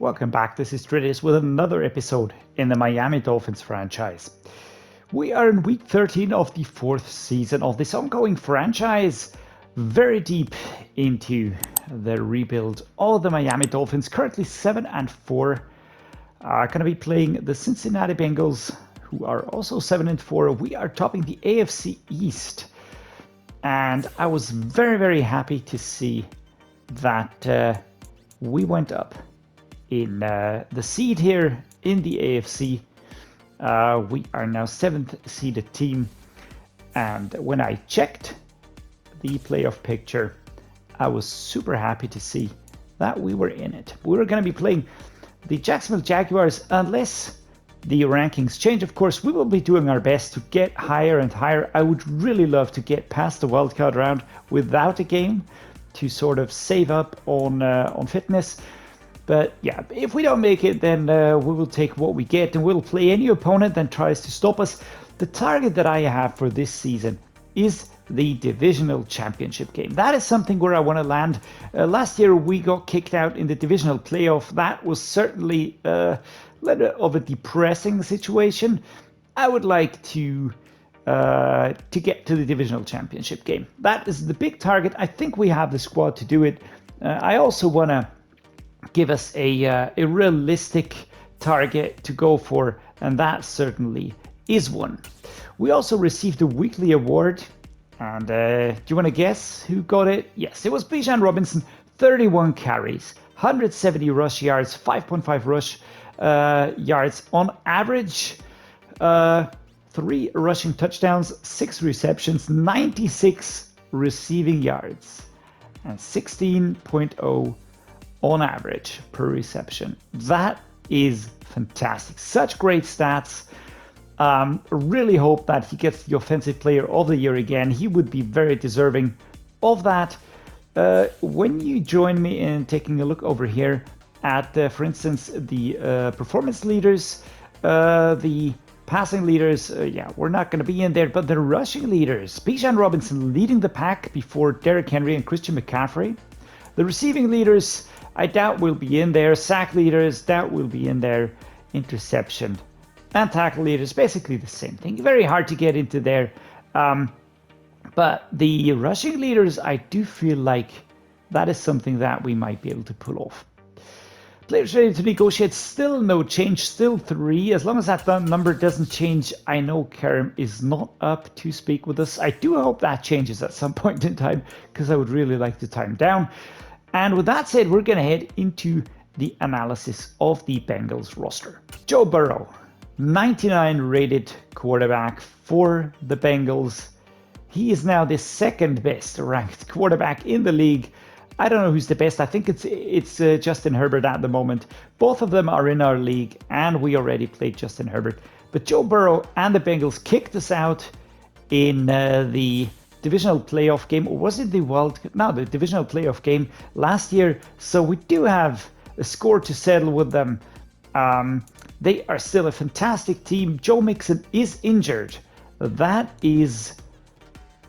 Welcome back, this is Dreddeus with another episode in the Miami Dolphins franchise. We are in week 13 of the 4th season of this ongoing franchise, very deep into the rebuild of the Miami Dolphins, currently 7-4. Gonna be playing the Cincinnati Bengals, who are also 7-4. We are topping the AFC East, and I was very happy to see that we went up in the seed here in the AFC. We are now 7th seeded team, and when I checked the playoff picture, I was super happy to see that we were in it. We were going to be playing the Jacksonville Jaguars unless the rankings change. Of course, we will be doing our best to get higher and higher. I would really love to get past the wildcard round without a game to sort of save up on fitness. But yeah, if we don't make it, then we will take what we get and we'll play any opponent that tries to stop us. The target that I have for this season is the divisional championship game. That is something where I want to land. Last year we got kicked out in the divisional playoff. That was certainly a little of a depressing situation. I would like to get to the divisional championship game. That is the big target. I think we have the squad to do it. I also want to give us a realistic target to go for, and that certainly is one. We also received a weekly award, and do you want to guess who got it? Yes, it was Bijan Robinson. 31 carries, 170 rush yards, 5.5 rush yards on average, 3 rushing touchdowns, 6 receptions, 96 receiving yards, and 16.0 on average per reception. That is fantastic. Such great stats. Really hope that he gets the Offensive Player of the Year again. He would be very deserving of that. When you join me in taking a look over here at, for instance, the performance leaders, the passing leaders, yeah, we're not going to be in there, but the rushing leaders, Bijan Robinson leading the pack before Derrick Henry and Christian McCaffrey. The receiving leaders, I doubt will be in there. Sack leaders, doubt will be in there. Interception and tackle leaders, basically the same thing. Very hard to get into there. But the rushing leaders, I do feel like that is something that we might be able to pull off. Players ready to negotiate, still no change, still 3. As long as that number doesn't change, I know Karim is not up to speak with us. I do hope that changes at some point in time, because I would really like to time down. And with that said, we're going to head into the analysis of the Bengals roster. Joe Burrow, 99 rated quarterback for the Bengals. He is now the 2nd best ranked quarterback in the league. I don't know who's the best. I think it's Justin Herbert at the moment. Both of them are in our league, and we already played Justin Herbert. But Joe Burrow and the Bengals kicked us out in the divisional playoff game, or was it the divisional playoff game last year? So we do have a score to settle with them. They are still a fantastic team. Joe Mixon is injured. That is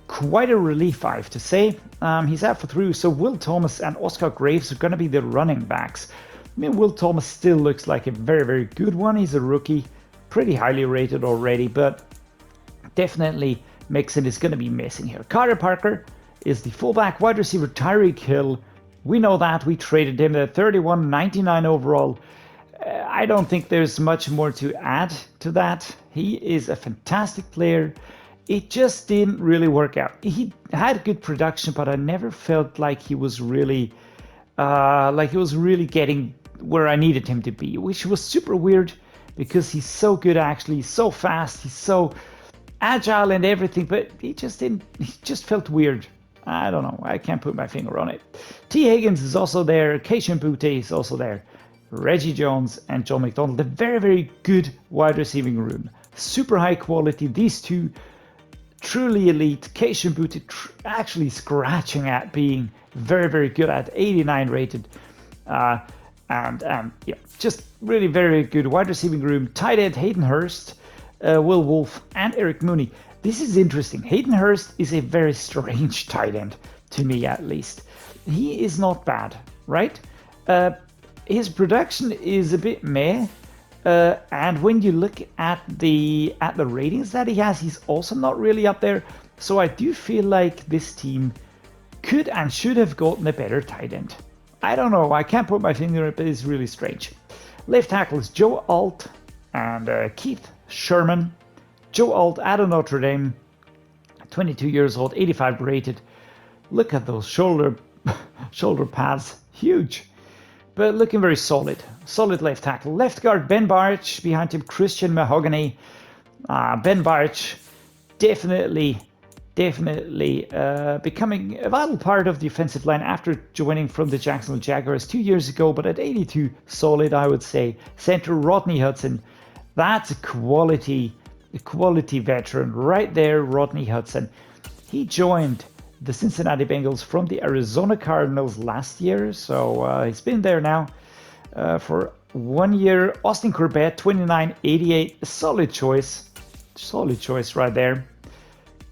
quite a relief, I have to say. He's out for 3, so Will Thomas and Oscar Graves are going to be the running backs. I mean, Will Thomas still looks like a very good one. He's a rookie, pretty highly rated already, but definitely Mixon is going to be missing here. Carter Parker is the fullback. Wide receiver Tyreek Hill, we know that. We traded him at 31, 99 overall. I don't think there's much more to add to that. He is a fantastic player. It just didn't really work out. He had good production, but I never felt like he was really getting where I needed him to be, which was super weird because he's so good actually, he's so fast, he's so agile and everything, but he just felt weird. I don't know, I can't put my finger on it. T. Higgins is also there, Keishan Butte is also there, Reggie Jones and John McDonald. A very good wide receiving room. Super high quality, these two truly elite. Keishan Butte actually scratching at being very good at 89 rated. And yeah, just really very good wide receiving room. Tight end Hayden Hurst, Will Wolf, and Eric Mooney. This is interesting. Hayden Hurst is a very strange tight end, to me at least. He is not bad, right? his production is a bit meh. And when you look at the ratings that he has, he's also not really up there. So I do feel like this team could and should have gotten a better tight end. I don't know. I can't put my finger on it, but it's really strange. Left tackle is Joe Alt and Keith Sherman. Joe Alt out of Notre Dame, 22 years old, 85 rated. Look at those shoulder pads, huge. But looking very solid. Solid left tackle. Left guard, Ben Barch. Behind him, Christian Mahogany. Ben Barch definitely becoming a vital part of the offensive line after joining from the Jacksonville Jaguars 2 years ago, but at 82, solid, I would say. Center, Rodney Hudson. That's a quality veteran right there, Rodney Hudson. He joined the Cincinnati Bengals from the Arizona Cardinals last year, so he's been there now for 1 year. Austin Corbett, 29.88, a solid choice right there.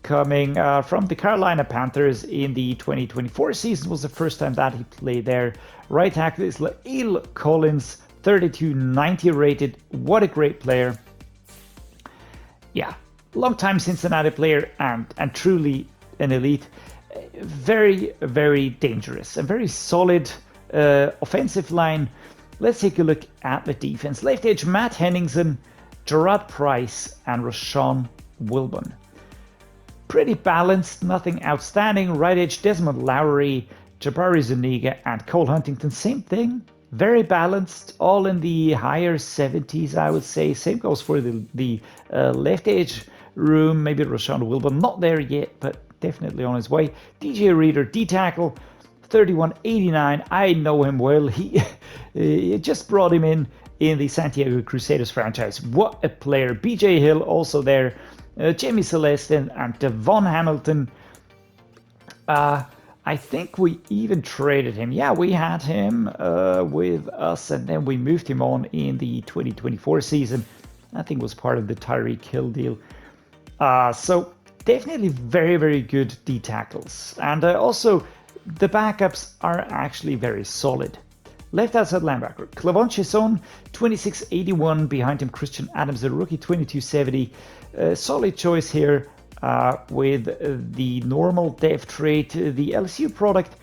Coming from the Carolina Panthers in the 2024 season, was the first time that he played there. Right tackle is Lael Collins, 32.90 rated. What a great player. Yeah, long-time Cincinnati player and truly an elite. Very, very dangerous and very solid offensive line. Let's take a look at the defense. Left edge, Matt Henningsen, Gerard Price, and Rashawn Wilburn. Pretty balanced, nothing outstanding. Right edge, Desmond Lowry, Jabari Zuniga, and Cole Huntington. Same thing. Very balanced, all in the higher 70s, I would say. Same goes for the left edge room. Maybe Rashawn Wilburn, not there yet, but definitely on his way. DJ Reader, D-tackle, 31.89. I know him well. He just brought him in the Santiago Crusaders franchise. What a player. BJ Hill also there. Jamie Celestin and Devon Hamilton. I think we even traded him. Yeah, we had him with us, and then we moved him on in the 2024 season. I think it was part of the Tyreek Hill deal. So definitely very, very good D tackles. And also, the backups are actually very solid. Left outside linebacker, Clavon Chesson, 26.81. Behind him, Christian Adams, the rookie, 22.70. Solid choice here with the normal depth trait. The LSU product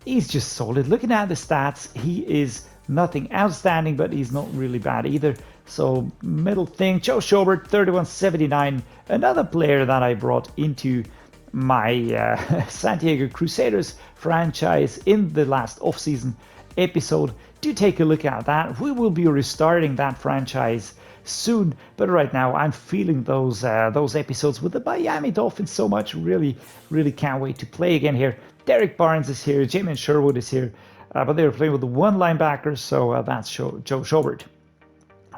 is just solid. Looking at the stats, he is nothing outstanding, but he's not really bad either. So middle thing. Joe Schobert, 31.79. Another player that I brought into my Santiago Crusaders franchise in the last offseason episode. Do take a look at that. We will be restarting that franchise soon, but right now I'm feeling those episodes with the Miami Dolphins so much. Really can't wait to play again here. Derek Barnes is here, Jamin Sherwood is here, but they were playing with the one linebacker, so that's Joe Schobert.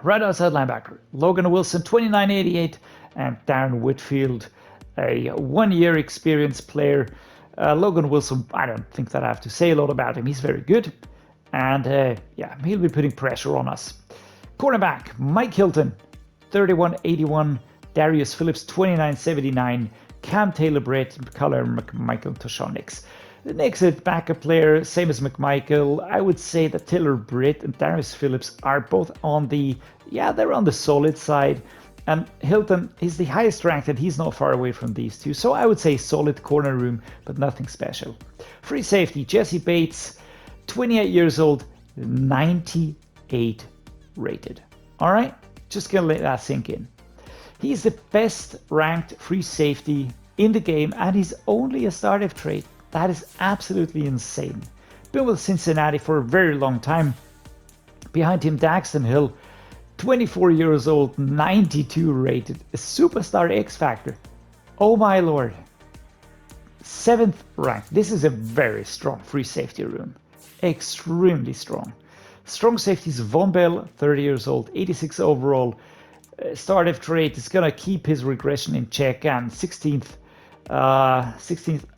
Right outside linebacker, Logan Wilson, 29.88, and Darren Whitfield, a 1 year experienced player. Logan Wilson, I don't think that I have to say a lot about him. He's very good, and yeah, he'll be putting pressure on us. Cornerback, Mike Hilton, 31.81. Darius Phillips, 29.79. Cam Taylor-Britt, Color McMichael, Toshawn Nix. The next backup player, same as McMichael. I would say that Taylor-Britt and Darius Phillips are both on the, they're on the solid side. And Hilton is the highest ranked, and he's not far away from these two. So I would say solid corner room, but nothing special. Free safety, Jesse Bates, 28 years old, 98 rated. All right, just gonna let that sink in. He's the best ranked free safety in the game, and he's only a startup trade. That is absolutely insane. Been with Cincinnati for a very long time. Behind him, Daxton Hill, 24 years old, 92 rated, a superstar X Factor. Oh my lord. 7th ranked. This is a very strong free safety room. Extremely strong. Strong safeties, Von Bell, 30 years old, 86 overall. Startup trade is going to keep his regression in check, and 16th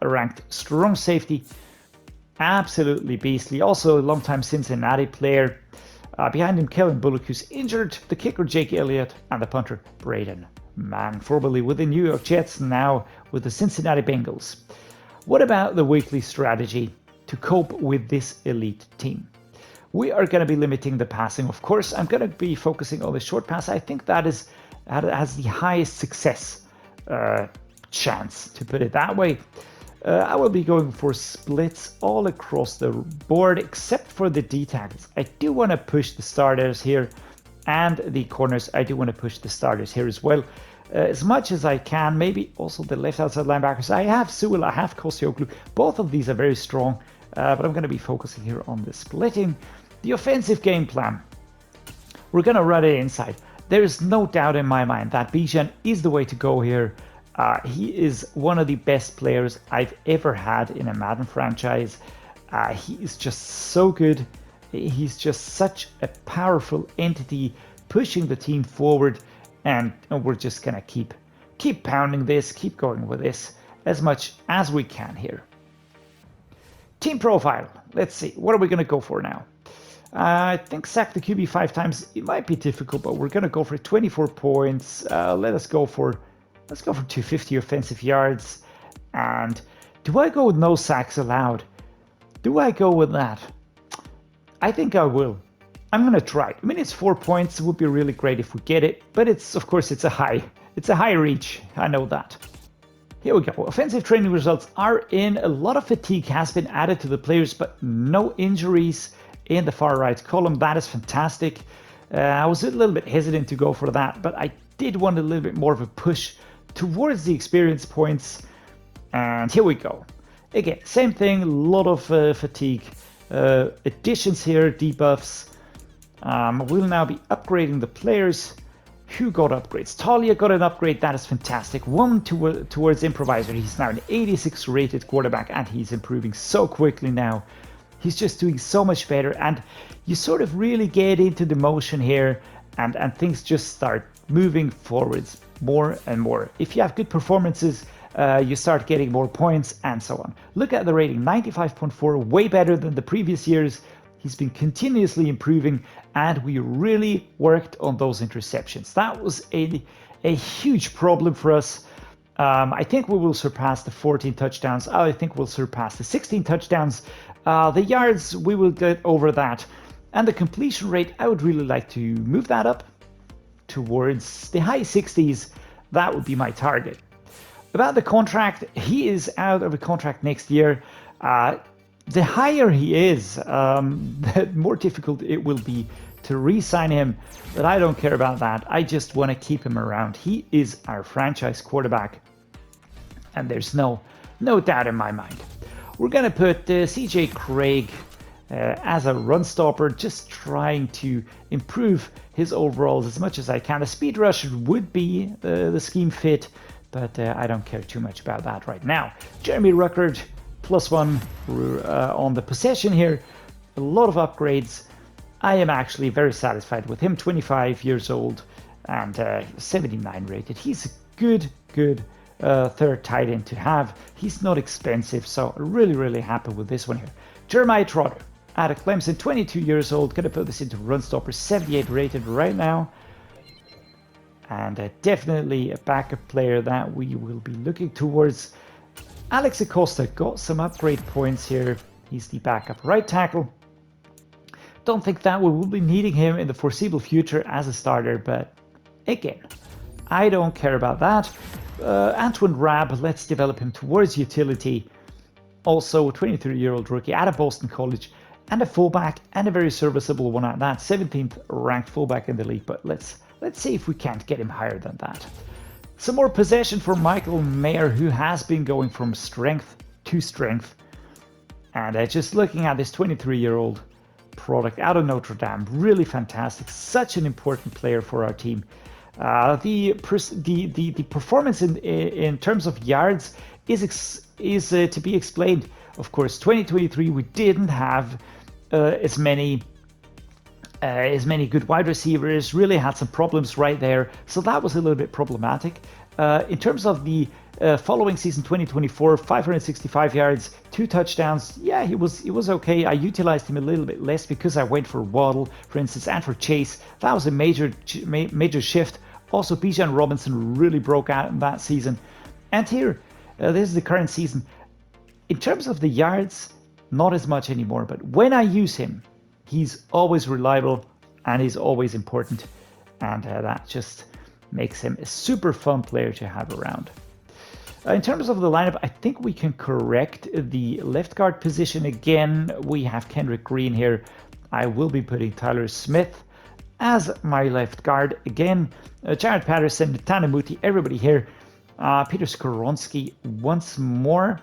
ranked strong safety. Absolutely beastly. Also a long-time Cincinnati player. Behind him, Kellen Bullock, who's injured, the kicker, Jake Elliott, and the punter, Braden Mann, formerly with the New York Jets, now with the Cincinnati Bengals. What about the weekly strategy to cope with this elite team? We are going to be limiting the passing. Of course, I'm going to be focusing on the short pass. I think that has the highest success chance, to put it that way. I will be going for splits all across the board, except for the D tackles. I do want to push the starters here, and the corners. I do want to push the starters here as well. As much as I can, maybe also the left outside linebackers. I have Sewell, I have Koscioglu. Both of these are very strong, but I'm going to be focusing here on the splitting. The offensive game plan. We're going to run it inside. There is no doubt in my mind that Bijan is the way to go here. He is one of the best players I've ever had in a Madden franchise. He is just so good. He's just such a powerful entity pushing the team forward, and we're just gonna keep pounding this, keep going with this as much as we can here. Team profile. Let's see, what are we gonna go for now? I think sack the QB 5 times. It might be difficult, but we're gonna go for 24 points. Let's go for 250 offensive yards. And do I go with no sacks allowed? Do I go with that? I think I will. I'm gonna try. I mean, it's 4 points. It would be really great if we get it, but of course it's a high reach. I know that. Here we go. Offensive training results are in. A lot of fatigue has been added to the players, but no injuries in the far right column. That is fantastic. I was a little bit hesitant to go for that, but I did want a little bit more of a push towards the experience points. And here we go. Again, same thing, a lot of fatigue. Additions here, debuffs. We'll now be upgrading the players. Who got upgrades? TAULIA got an upgrade. That is fantastic. One towards improviser. He's now an 86 rated quarterback, and he's improving so quickly now. He's just doing so much better, and you sort of really get into the motion here, and things just start moving forwards more and more. If you have good performances, you start getting more points and so on. Look at the rating, 95.4, way better than the previous years. He's been continuously improving, and we really worked on those interceptions. That was a huge problem for us. I think we will surpass the 14 touchdowns. I think we'll surpass the 16 touchdowns. The yards, we will get over that. And the completion rate, I would really like to move that up towards the high 60s. That would be my target. About the contract, he is out of a contract next year. The higher he is, the more difficult it will be to re-sign him, but I don't care about that. I just want to keep him around. He is our franchise quarterback, and there's no doubt in my mind. We're going to put CJ Craig as a run stopper, just trying to improve his overalls as much as I can. A speed rush would be the scheme fit, but I don't care too much about that right now. Jeremy Ruckert, +1 on the possession here. A lot of upgrades. I am actually very satisfied with him. 25 years old and 79 rated. He's a good third tight end to have. He's not expensive, so really happy with this one here. Jeremiah Trotter out of Clemson, 22 years old. Gonna put this into run stopper, 78 rated right now. And definitely a backup player that we will be looking towards. Alex Acosta got some upgrade points here. He's the backup right tackle. Don't think that we will be needing him in the foreseeable future as a starter, but again, I don't care about that. Antwan Rab, let's develop him towards utility. Also, a 23-year-old rookie out of Boston College, and a fullback, and a very serviceable one at that. 17th ranked fullback in the league, but let's see if we can't get him higher than that. Some more possession for Michael Mayer, who has been going from strength to strength. And just looking at this 23-year-old product out of Notre Dame, really fantastic. Such an important player for our team. The performance in terms of yards is to be explained. Of course, 2023 we didn't have as many good wide receivers. Really had some problems right there, so that was a little bit problematic. In terms of the following season, 2024, 565 yards, 2 touchdowns. Yeah, he was okay. I utilized him a little bit less because I went for Waddle, for instance, and for Chase. That was a major shift. Also, Bijan Robinson really broke out in that season. And here, this is the current season. In terms of the yards, not as much anymore. But when I use him, He's always reliable and he's always important. And that just makes him a super fun player to have around. In terms of the lineup, I think we can correct the left guard position again. We have Kendrick Green here. I will be putting Tyler Smith as my left guard again. Jarrett, Patterson, Netane, Muti, everybody here. Peter Skoronski once more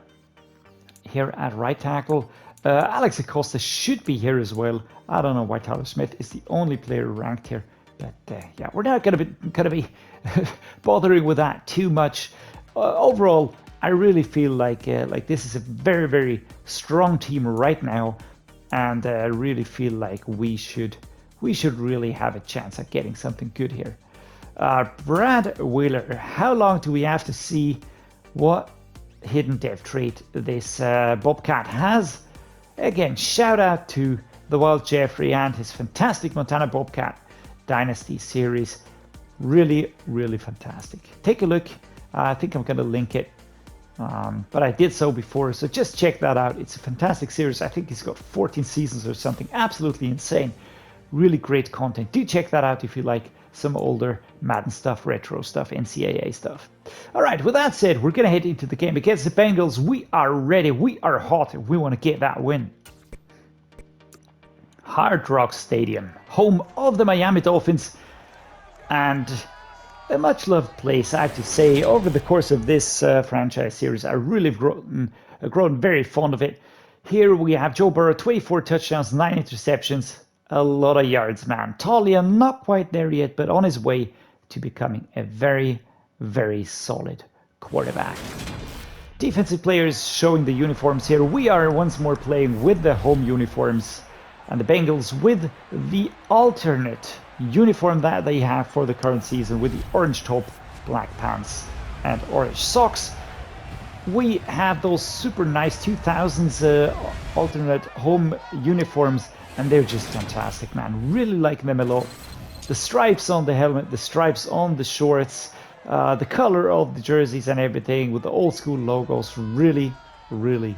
here at right tackle. Alex Acosta should be here as well. I don't know why Tyler Smith is the only player ranked here. But yeah, we're not going to be bothering with that too much. Overall, I really feel like this is a very, very strong team right now, and I really feel like we should really have a chance at getting something good here. Brad Wheeler, how long do we have to see what hidden dev trait this Bobcat has? Again, shout out to the Wild Jeffrey and his fantastic Montana Bobcat Dynasty series. Really, really fantastic. Take a look. I think I'm going to link it, but I did so before, so just check that out. It's a fantastic series. I think it's got 14 seasons or something. Absolutely insane. Really great content. Do check that out if you like some older Madden stuff, retro stuff, NCAA stuff. All right, with that said, we're going to head into the game against the Bengals. We are ready. We are hot. We want to get that win. Hard Rock Stadium, home of the Miami Dolphins, and a much-loved place, I have to say. Over the course of this franchise series, I really have grown very fond of it. Here we have Joe Burrow, 24 touchdowns, 9 interceptions, a lot of yards, man. TAULIA not quite there yet, but on his way to becoming a very, very solid quarterback. Defensive players showing the uniforms here. We are once more playing with the home uniforms, and the Bengals with the alternate uniform that they have for the current season, with the orange top, black pants, and orange socks. We have those super nice 2000s alternate home uniforms, and they're just fantastic, man. Really like them a lot. The stripes on the helmet, the stripes on the shorts, the color of the jerseys and everything with the old school logos, really, really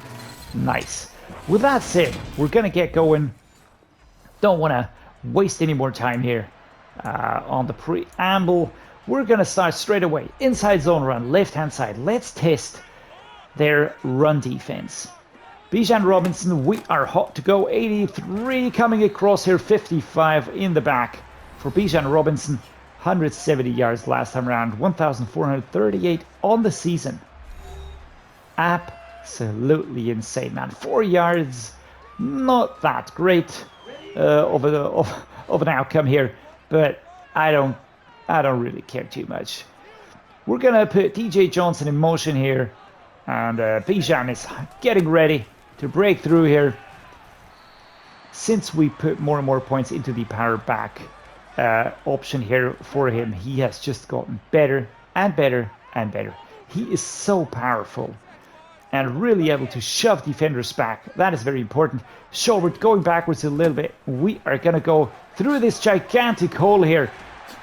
nice. With that said, we're gonna get going. Don't want to waste any more time here on the preamble. We're going to start straight away. Inside zone run, left-hand side. Let's test their run defense. Bijan Robinson, we are hot to go. 83 coming across here, 55 in the back for Bijan Robinson. 170 yards last time around, 1,438 on the season. Absolutely insane, man. 4 yards, not that great of an outcome here, but I don't really care too much. We're gonna put TJ Johnson in motion here, and Bijan is getting ready to break through here. Since we put more and more points into the power back option here for him, he has just gotten better and better and better. He is so powerful and really able to shove defenders back. That is very important. Schobert going backwards a little bit. We are going to go through this gigantic hole here,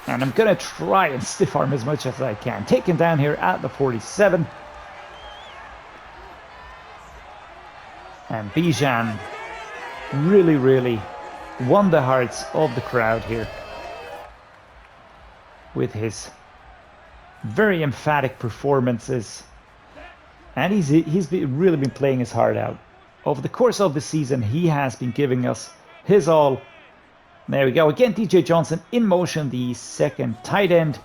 and I'm going to try and stiff arm as much as I can. Taken down here at the 47. And Bijan really, really won the hearts of the crowd here with his very emphatic performances. And he's really been playing his heart out. Over the course of the season, he has been giving us his all. There we go. Again, DJ Johnson in motion, the second tight end.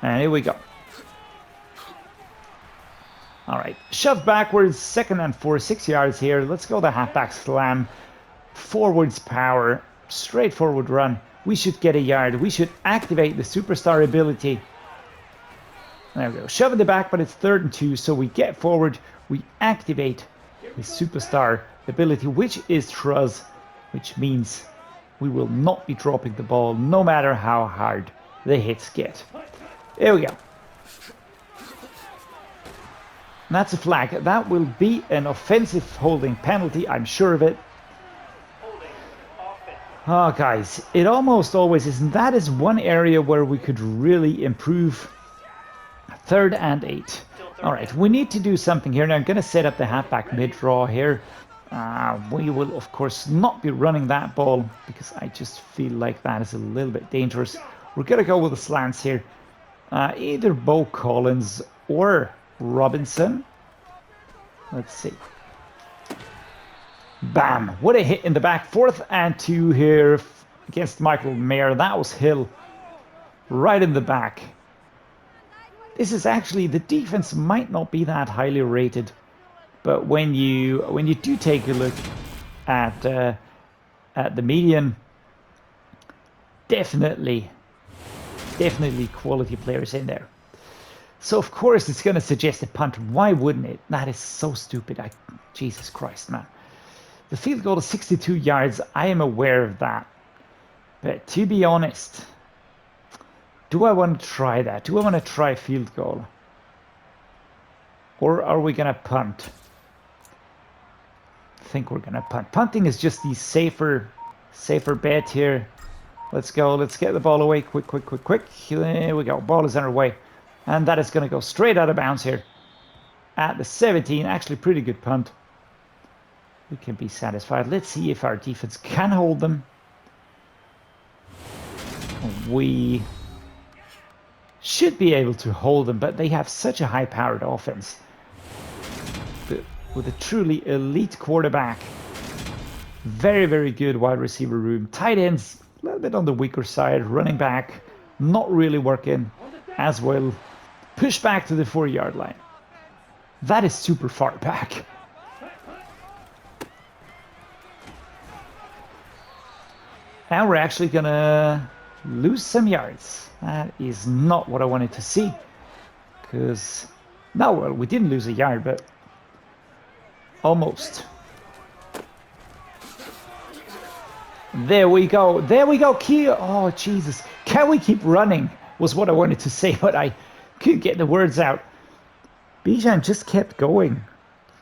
And here we go. All right. Shove backwards, 2nd and 4, 6 yards here. Let's go the halfback slam. Forwards power, straightforward run. We should get a yard. We should activate the superstar ability. There we go. Shove in the back, but it's 3rd and 2, so we get forward. We activate the superstar ability, which is Truz, which means we will not be dropping the ball no matter how hard the hits get. There we go. And that's a flag. That will be an offensive holding penalty, I'm sure of it. Oh, guys, it almost always is. And that is one area where we could really improve. 3rd and 8. All right, we need to do something here. Now I'm going to set up the halfback mid-draw here. We will, of course, not be running that ball because I just feel like that is a little bit dangerous. We're going to go with the slants here. Either Beaux Collins or Robinson. Let's see. Bam! What a hit in the back. 4th and 2 here against Michael Mayer. That was Hill right in the back. This is actually, the defense might not be that highly rated, but when you do take a look at the median, definitely quality players in there. So of course it's going to suggest a punt. Why wouldn't it? That is so stupid. Jesus Christ, man. The field goal is 62 yards. I am aware of that. But to be honest, do I want to try that? Do I want to try field goal? Or are we going to punt? I think we're going to punt. Punting is just the safer bet here. Let's go. Let's get the ball away. Quick. There we go. Ball is on our way. And that is going to go straight out of bounds here at the 17. Actually, pretty good punt. We can be satisfied. Let's see if our defense can hold them. We should be able to hold them, but they have such a high-powered offense. With a truly elite quarterback. Very, very good wide receiver room. Tight ends, a little bit on the weaker side. Running back, not really working as well. Push back to the 4-yard line. That is super far back. And we're actually gonna lose some yards. That is not what I wanted to see. Because, no, well, we didn't lose a yard, but almost. There we go. There we go. Oh, Jesus. Can we keep running? Was what I wanted to say, but I couldn't get the words out. Bijan just kept going.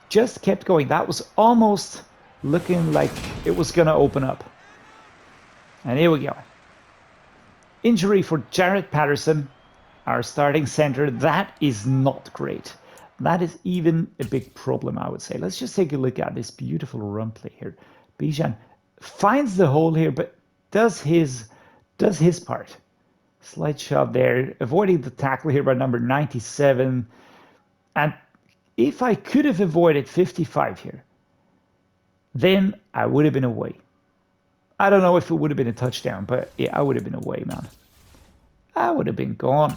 Just kept going. That was almost looking like it was going to open up. And here we go. Injury for Jarrett Patterson, our starting center. That is not great. That is even a big problem, I would say. Let's just take a look at this beautiful run play here. Bijan finds the hole here, but does his part. Slight shove there, avoiding the tackle here by number 97. And if I could have avoided 55 here, then I would have been away. I don't know if it would have been a touchdown, but yeah, I would have been away, man. I would have been gone.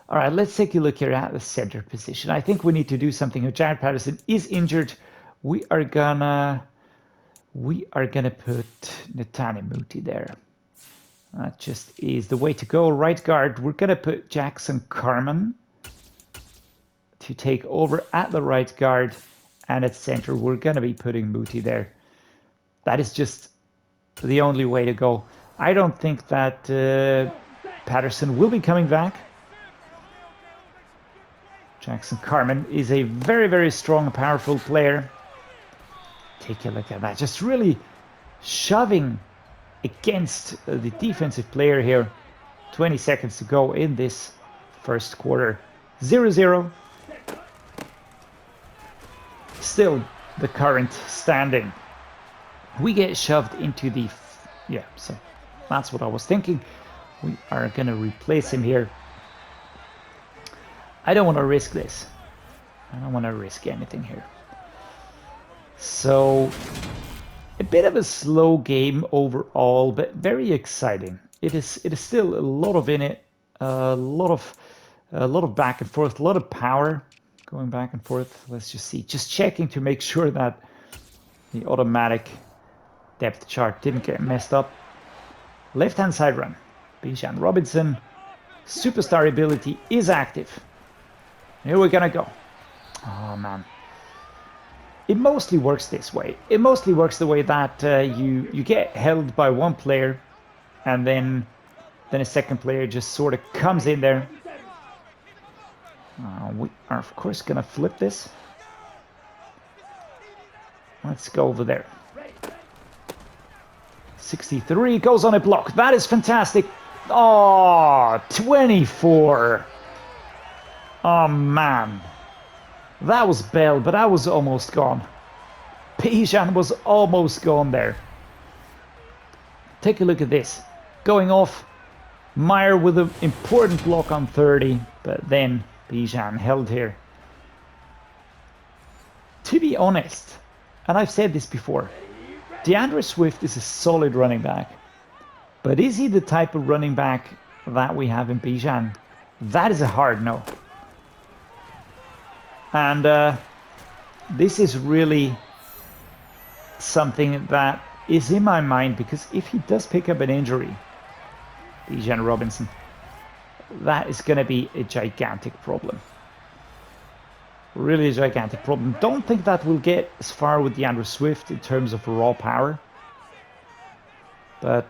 All right, let's take a look here at the center position. I think we need to do something. If Jarrett Patterson is injured, we are gonna put Netane Muti there. That just is the way to go. Right guard, we're gonna put Jackson Carman to take over at the right guard, and at center we're gonna be putting Muti there. That is just the only way to go. I don't think that Patterson will be coming back. Jackson Carman is a very, very strong, powerful player. Take a look at that. Just really shoving against the defensive player here. 20 seconds to go in this first quarter. 0-0. Still the current standing. We get shoved into the... Yeah, so that's what I was thinking. We are going to replace him here. I don't want to risk this. I don't want to risk anything here. So, a bit of a slow game overall, but very exciting. It is still a lot of in it, a lot of back and forth, a lot of power going back and forth. Let's just see. Just checking to make sure that the automatic depth chart didn't get messed up. Left-hand side run. Bijan Robinson. Superstar ability is active. Here we're gonna go. Oh, man. It mostly works this way. It mostly works the way that you get held by one player, and then a second player just sort of comes in there. We are, of course, gonna flip this. Let's go over there. 63 goes on a block. That is fantastic. Oh, 24. Oh, man. That was Bell, but I was almost gone. Bijan was almost gone there. Take a look at this. Going off. Meyer with an important block on 30, but then Bijan held here. To be honest, and I've said this before, DeAndre Swift is a solid running back. But is he the type of running back that we have in Bijan? That is a hard no. And this is really something that is in my mind, because if he does pick up an injury, Bijan Robinson, that is going to be a gigantic problem. Really a gigantic problem. Don't think that we'll get as far with DeAndre Swift in terms of raw power. But,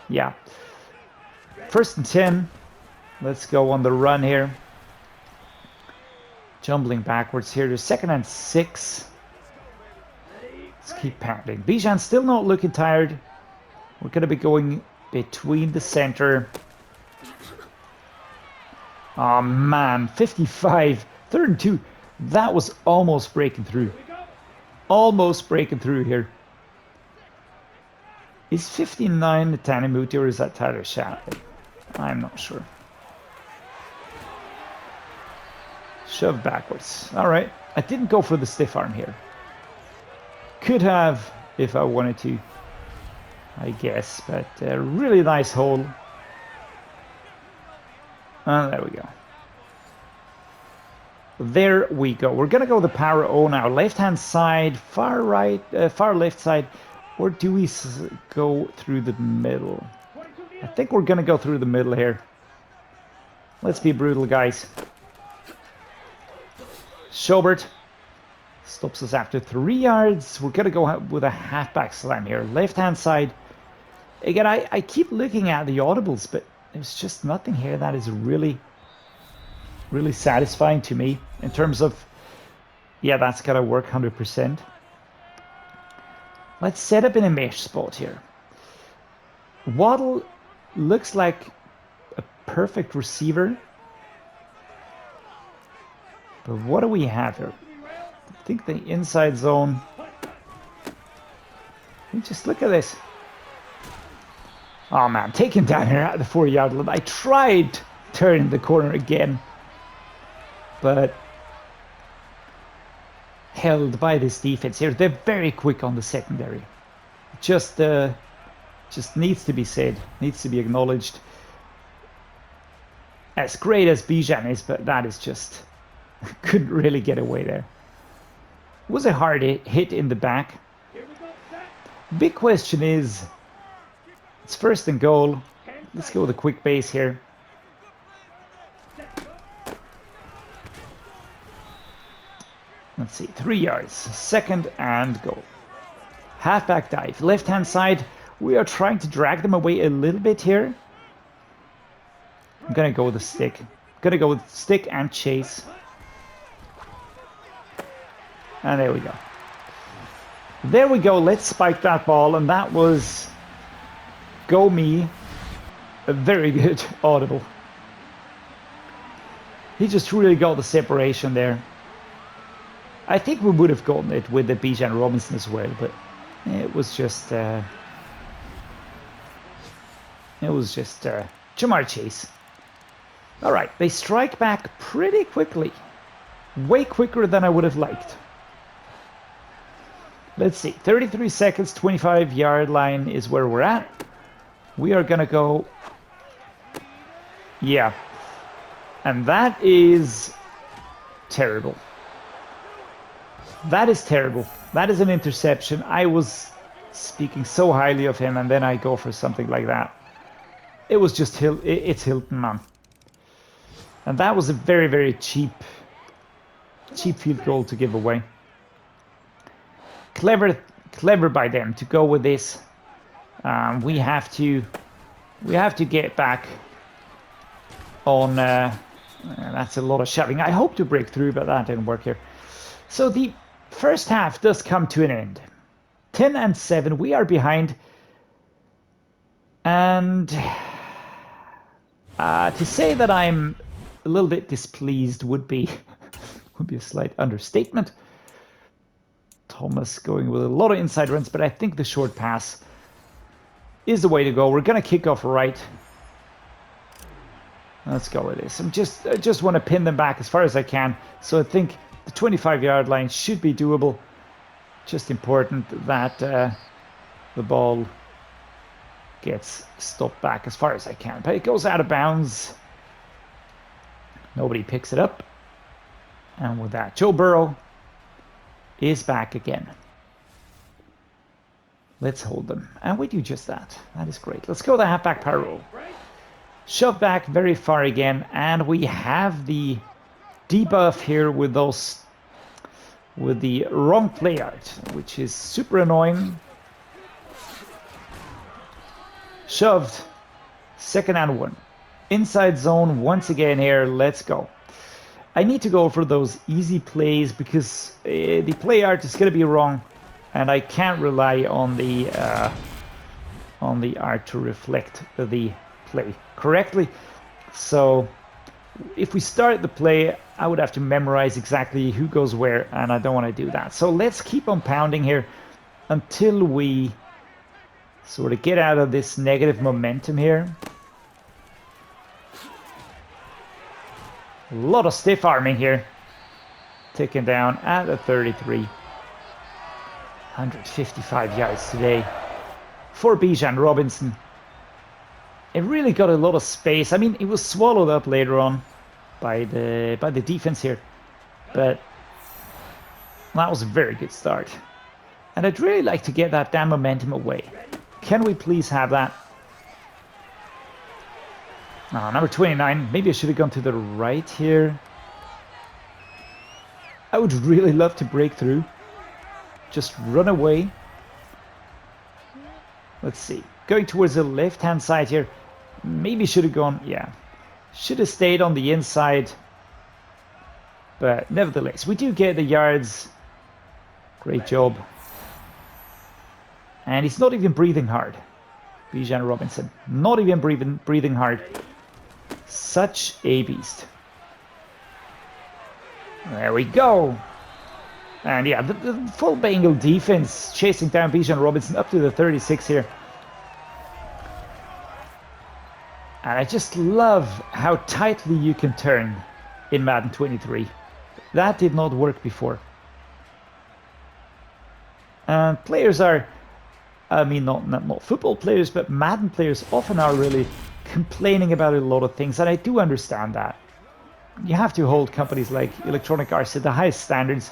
yeah. 1st and 10. Let's go on the run here. Jumbling backwards here. There's 2nd and 6. Let's keep pounding. Bijan still not looking tired. We're going to be going between the center. Oh man, 55, 3rd and 2. That was almost breaking through. Almost breaking through here. Is 59 Netane Muti or is that Tyler Shapley? I'm not sure. Shove backwards. Alright, I didn't go for the stiff arm here. Could have if I wanted to, I guess, but a really nice hole. And there we go. There we go. We're gonna go the power O now. Left hand side, far right, far left side, or do we go through the middle? I think we're gonna go through the middle here. Let's be brutal, guys. Schobert stops us after 3 yards. We're gonna go with a halfback slam here. Left hand side. Again, I keep looking at the audibles, but there's just nothing here that is really satisfying to me in terms of, yeah, that's gotta work 100%. Let's set up in a mesh spot here. Waddle looks like a perfect receiver. But what do we have here? I think the inside zone. Just look at this. Oh man, taken down here at the 4-yard line. I tried turning the corner again, but held by this defense here. They're very quick on the secondary. Just needs to be said, needs to be acknowledged. As great as Bijan is, but that is just couldn't really get away there. Was a hard hit in the back. Big question is, it's 1st and goal. Let's go with a quick base here. Let's see, 3 yards. 2nd and goal. Halfback dive. Left hand side. We are trying to drag them away a little bit here. I'm gonna go with the stick. Gonna go with stick and chase. And there we go. There we go. Let's spike that ball. And that was, go me, a very good audible. He just really got the separation there. I think we would have gotten it with the Bijan Robinson as well, but it was just Jamarr Chase. All right, they strike back pretty quickly, way quicker than I would have liked. Let's see, 33 seconds, 25-yard line is where we're at. We are gonna go, yeah, and that is terrible. That is terrible. That is an interception. I was speaking so highly of him, and then I go for something like that. It was just it's Hilton, man. And that was a very, very cheap field goal to give away. Clever by them to go with this. We have to get back on. That's a lot of shoving. I hope to break through, but that didn't work here. So the first half does come to an end. 10 and 7. We are behind, and to say that I'm a little bit displeased would be a slight understatement. Thomas going with a lot of inside runs, but I think the short pass is the way to go. We're going to kick off right. Let's go with this. I just want to pin them back as far as I can. So I think the 25-yard line should be doable. Just important that the ball gets stopped back as far as I can. But it goes out of bounds. Nobody picks it up. And with that, Joe Burrow is back again. Let's hold them. And we do just that. That is great. Let's go the halfback power roll. Shove back very far again. And we have the debuff here with the wrong play out, which is super annoying. Shoved. 2nd and 1. Inside zone once again here. Let's go. I need to go for those easy plays because the play art is going to be wrong, and I can't rely on the art to reflect the play correctly. So if we start the play, I would have to memorize exactly who goes where, and I don't want to do that. So let's keep on pounding here until we sort of get out of this negative momentum here. A lot of stiff arming here. Taken down at the 33. 155 yards today for Bijan Robinson. It really got a lot of space. I mean, it was swallowed up later on by the defense here, but that was a very good start. And I'd really like to get that damn momentum away. Can we please have that? Oh, number 29. Maybe I should have gone to the right here. I would really love to break through. Just run away. Let's see. Going towards the left-hand side here. Maybe should have gone, yeah. Should have stayed on the inside. But nevertheless, we do get the yards. Great job. And he's not even breathing hard. Bijan Robinson. Not even breathing hard. Such a beast. There we go. And yeah, the full Bengal defense chasing down Bijan Robinson up to the 36 here. And I just love how tightly you can turn in Madden 23. That did not work before. And players are, I mean, not football players, but Madden players often are really complaining about a lot of things, and I do understand that. You have to hold companies like Electronic Arts at the highest standards,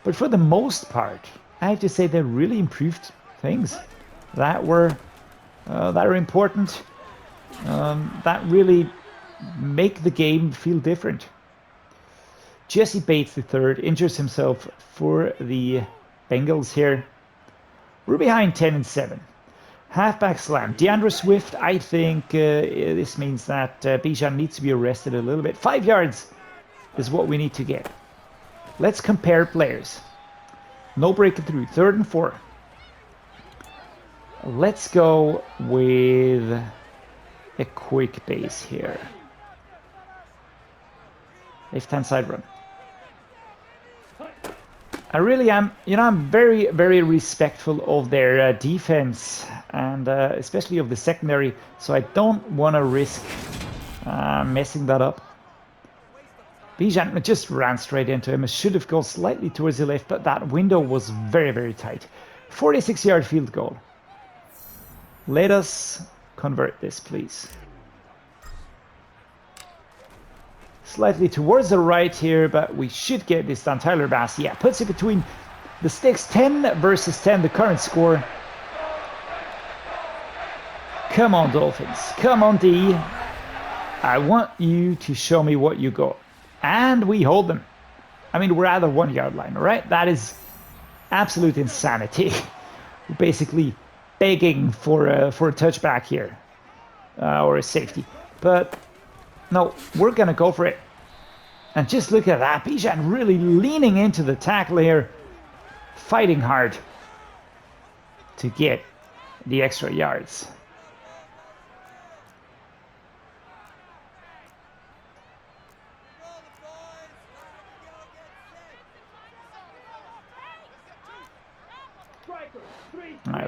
but for the most part, I have to say they really improved things that were important, that really make the game feel different. Jesse Bates III injures himself for the Bengals here. We're behind 10-7. Halfback slam. DeAndre Swift, I think this means that Bijan needs to be arrested a little bit. 5 yards is what we need to get. Let's compare players. No breaking through. 3rd and 4. Let's go with a quick base here. Left-hand side run. I really am, I'm very, very respectful of their defense, and especially of the secondary, so I don't want to risk messing that up. Bijan just ran straight into him. I should have gone slightly towards the left, but that window was very, very tight. 46-yard field goal. Let us convert this, please. Slightly towards the right here, but we should get this done. Tyler Bass, yeah, puts it between the sticks. 10 versus 10, the current score. Come on, Dolphins. Come on, D. I want you to show me what you got. And we hold them. I mean, we're at the 1 yard line, right? That is absolute insanity. We're basically begging for a touchback here. Or a safety. But no, we're going to go for it. And just look at that. Bijan really leaning into the tackle here. Fighting hard to get the extra yards.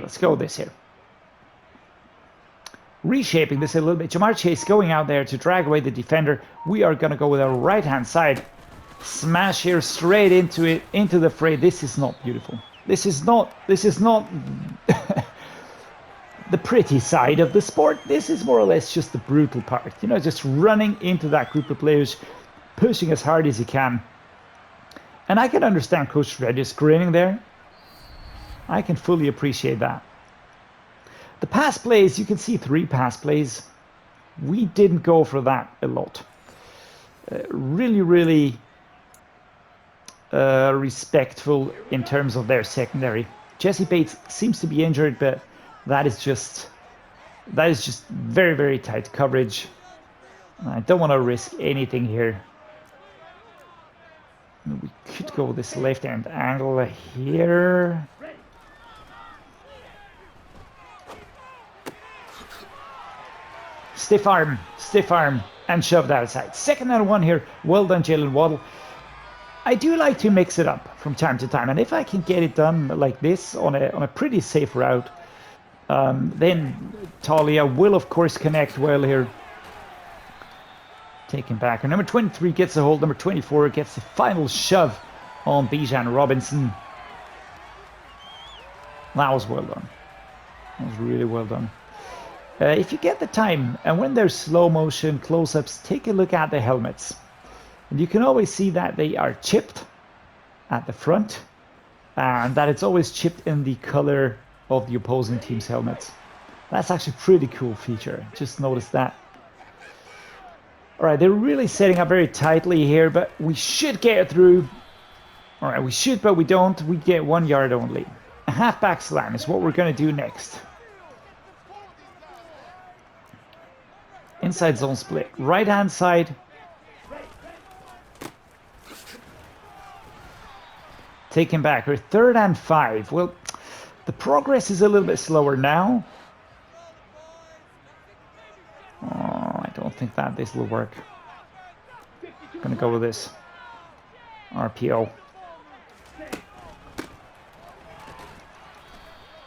let's go this here. Reshaping this a little bit. Jamarr Chase going out there to drag away the defender. We are going to go with our right-hand side. Smash here straight into it, into the fray. This is not beautiful. This is not the pretty side of the sport. This is more or less just the brutal part. You know, just running into that group of players, pushing as hard as you can. And I can understand Coach Dreddeus grinning there. I can fully appreciate that. The pass plays, you can see 3 pass plays. We didn't go for that a lot. Really respectful in terms of their secondary. Jesse Bates seems to be injured, but that is just very tight coverage. I don't want to risk anything here. We could go this left hand angle here. Stiff arm, and shove that aside. 2nd and 1 here. Well done, Jaylen Waddle. I do like to mix it up from time to time, and if I can get it done like this on a pretty safe route, then TAULIA will of course connect well here. Taken back. And number 23 gets a hold. Number 24 gets the final shove on Bijan Robinson. That was well done. That was really well done. If you get the time, and when there's slow motion close-ups, take a look at the helmets. And you can always see that they are chipped at the front, and that it's always chipped in the color of the opposing team's helmets. That's actually a pretty cool feature. Just notice that. All right, they're really setting up very tightly here, but we should get it through. All right, we should, but we don't. We get 1 yard only. A halfback slam is what we're going to do next. Inside zone split. Right-hand side. Taken back. We're 3rd and 5. Well, the progress is a little bit slower now. Oh, I don't think that this will work. Gonna go with this. RPO.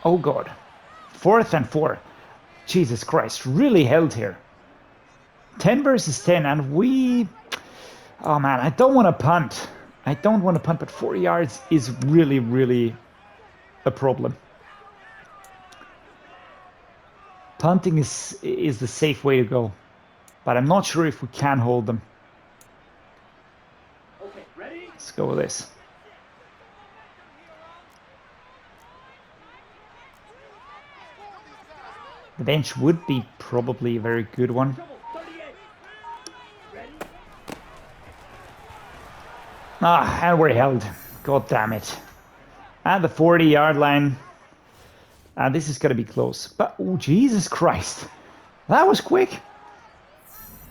Oh God. 4th and 4. Jesus Christ, really held here. 10 versus 10, and we... Oh man, I don't want to punt. I don't want to punt, but 4 yards is really a problem. Punting is the safe way to go, but I'm not sure if we can hold them. Okay, ready? Let's go with this. The bench would be probably a very good one. Ah, and we're held. God damn it. At the 40-yard line. And this is going to be close. But, oh, Jesus Christ. That was quick.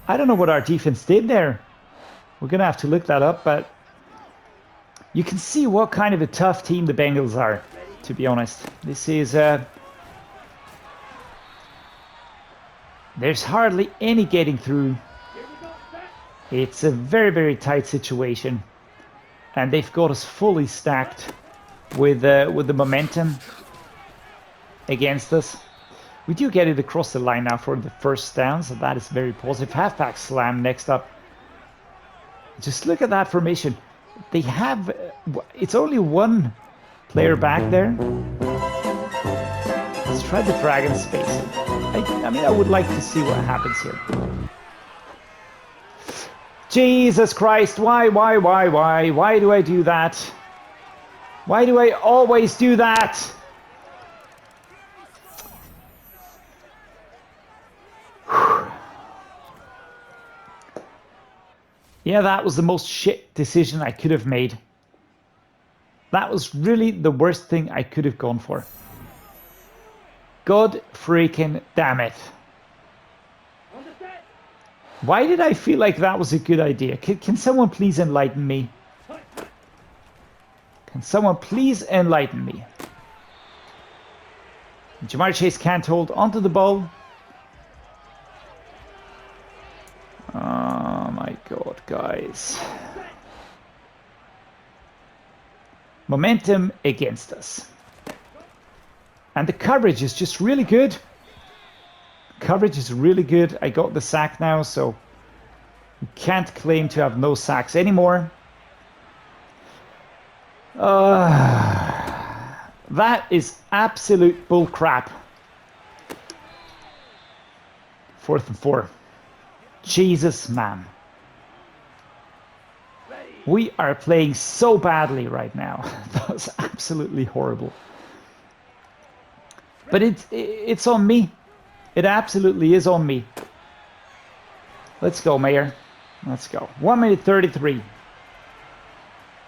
I don't know what our defense did there. We're going to have to look that up, but you can see what kind of a tough team the Bengals are, to be honest. This is... there's hardly any getting through. It's a very tight situation. And they've got us fully stacked with the momentum against us. We do get it across the line now for the 1st down, so that is very positive. Halfback slam next up. Just look at that formation. They have... it's only 1 player back there. Let's try the dragon space. I mean, I would like to see what happens here. Jesus Christ, why do I do that? Why do I always do that? Yeah, that was the most shit decision I could have made. That was really the worst thing I could have gone for. God freaking damn it. Why did I feel like that was a good idea? Can someone please enlighten me? Can someone please enlighten me? Jamarr Chase can't hold onto the ball. Oh my God, guys. Momentum against us. And the coverage is just really good. Coverage is really good. I got the sack now, so you can't claim to have no sacks anymore. That is absolute bull crap. 4th and 4. Jesus, man. We are playing so badly right now. That's absolutely horrible. But it's on me. It absolutely is on me. Let's go, Mayor. Let's go. 1 minute 33.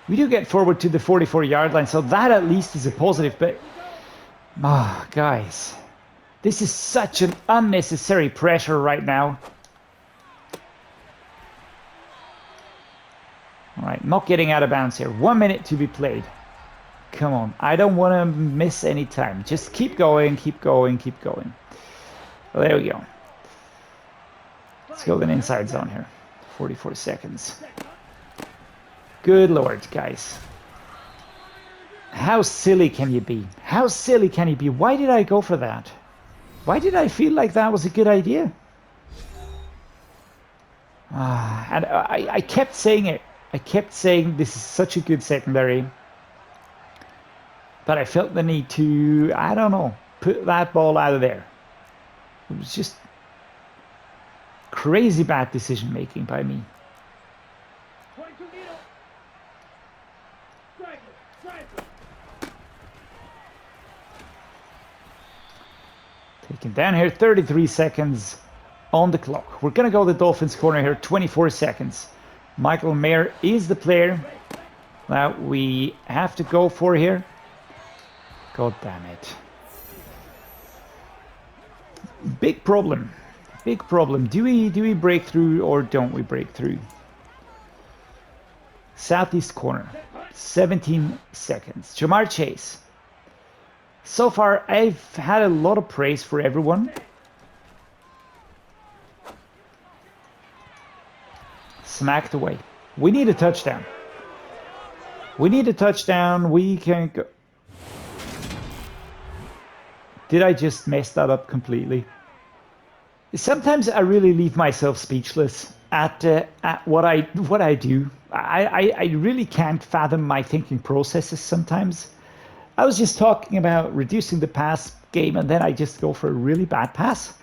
We do get forward to the 44-yard line, so that at least is a positive. But, guys, this is such an unnecessary pressure right now. All right, not getting out of bounds here. 1 minute to be played. Come on, I don't want to miss any time. Just keep going, keep going, keep going. Well, there we go. Let's go in inside zone here. 44 seconds. Good Lord, guys. How silly can you be? How silly can you be? Why did I go for that? Why did I feel like that was a good idea? And I kept saying it. I kept saying this is such a good secondary. But I felt the need to, I don't know, put that ball out of there. It was just crazy bad decision making by me. Taken down here, 33 seconds on the clock. We're going to go the Dolphins corner here, 24 seconds. Michael Mayer is the player that we have to go for here. God damn it. Big problem. Big problem. Do we break through or don't we break through? Southeast corner. 17 seconds. Jamarr Chase. So far, I've had a lot of praise for everyone. Smacked away. We need a touchdown. We need a touchdown. We can go. Did I just mess that up completely? Sometimes I really leave myself speechless at what I do. I really can't fathom my thinking processes sometimes. I was just talking about reducing the pass game, and then I just go for a really bad pass.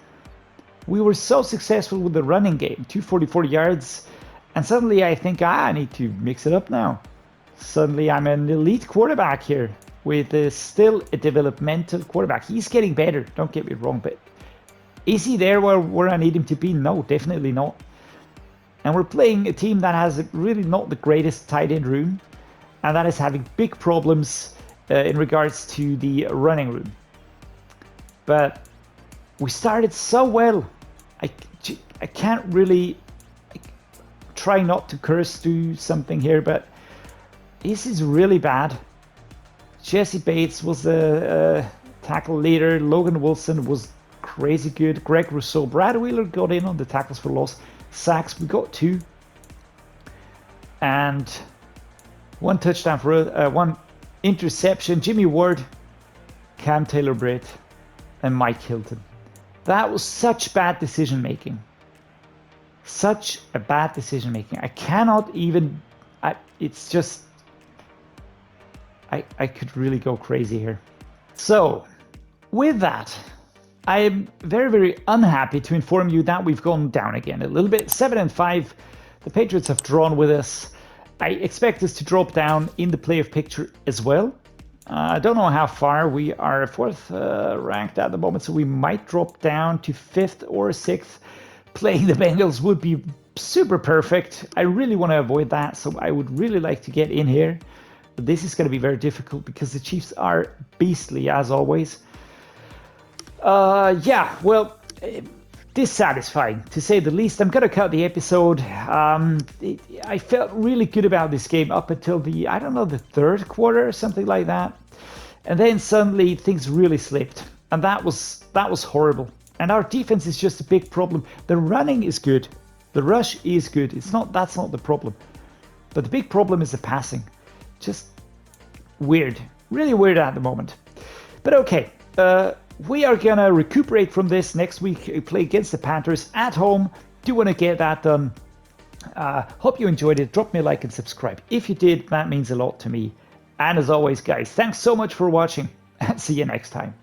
We were so successful with the running game, 244 yards, and suddenly I think, I need to mix it up now. Suddenly I'm an elite quarterback here with still a developmental quarterback. He's getting better, don't get me wrong, but is he there where I need him to be? No, definitely not. And we're playing a team that has really not the greatest tight end room, and that is having big problems in regards to the running room. But we started so well. I can't really try not to curse through something here, but this is really bad. Jesse Bates was the tackle leader. Logan Wilson was crazy good. Greg Rousseau, Brad Wheeler got in on the tackles for loss. Sacks, we got 2. And 1 touchdown for 1 interception. Jimmy Ward, Cam Taylor-Britt, and Mike Hilton. That was such bad decision making. Such a bad decision making. I cannot even. It's just. I could really go crazy here. So, with that, I am very, very unhappy to inform you that we've gone down again a little bit. 7-5. The Patriots have drawn with us. I expect us to drop down in the playoff picture as well. I don't know how far. We are 4th ranked at the moment, so we might drop down to 5th or 6th. Playing the Bengals would be super perfect. I really want to avoid that, so I would really like to get in here. But this is going to be very difficult because the Chiefs are beastly, as always. Yeah, well, dissatisfying, to say the least. I'm going to cut the episode. I felt really good about this game up until the, I don't know, the 3rd quarter or something like that. And then suddenly things really slipped. And that was horrible. And our defense is just a big problem. The running is good. The rush is good. That's not the problem. But the big problem is the passing. Just weird. Really weird at the moment. But okay. we are gonna recuperate from this next week. Play against the Panthers at home. Do want to get that done. Hope you enjoyed it. Drop me a like and subscribe if you did. That means a lot to me. And as always, guys, thanks so much for watching, and see you next time.